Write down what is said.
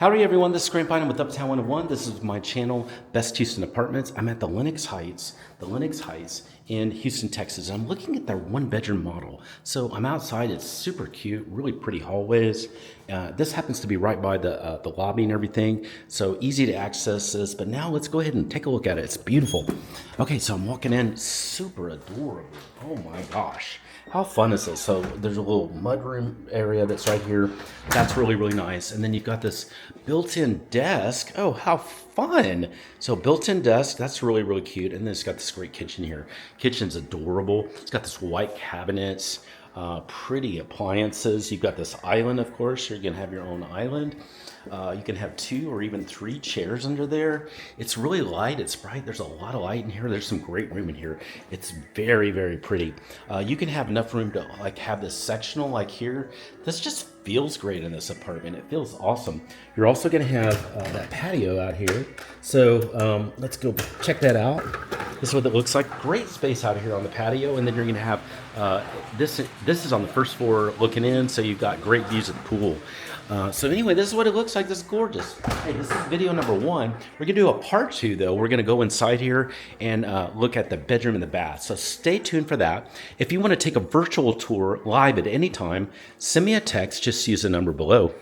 Howdy everyone, this is Grandpa with Uptown 101. This is my channel, Best Houston Apartments. I'm at the Lenox Heights in Houston, Texas. And I'm looking at their one-bedroom model. So I'm outside, it's super cute, really pretty hallways. This happens to be right by the lobby and everything, so easy to access this. But now let's go ahead and take a look at it. It's beautiful. Okay, so I'm walking in, super adorable. Oh my gosh. How fun is this? So there's a little mudroom area that's right here. That's really, really nice. And then you've got this built-in desk. Oh, how fun. So built-in desk, that's really, really cute. And then it's got this great kitchen here. Kitchen's adorable. It's got this white cabinets, pretty appliances. You've got this island, of course. You're gonna have your own island. You can have 2 or even 3 chairs under there. It's really light, it's bright, there's a lot of light in here. There's some great room in here. It's very, very pretty. You can have enough room to like have this sectional like here. This just feels great in this apartment. It feels awesome. You're also gonna have that patio out here. So let's go check that out. This is what it looks like. Great space out here on the patio. And then you're gonna have, this is on the first floor looking in, so you've got great views of the pool. So anyway, this is what it looks like. This is gorgeous. Hey, this is video number 1. We're gonna do a part 2 though. We're gonna go inside here and look at the bedroom and the bath. So stay tuned for that. If you wanna take a virtual tour live at any time, send me a text, just use the number below.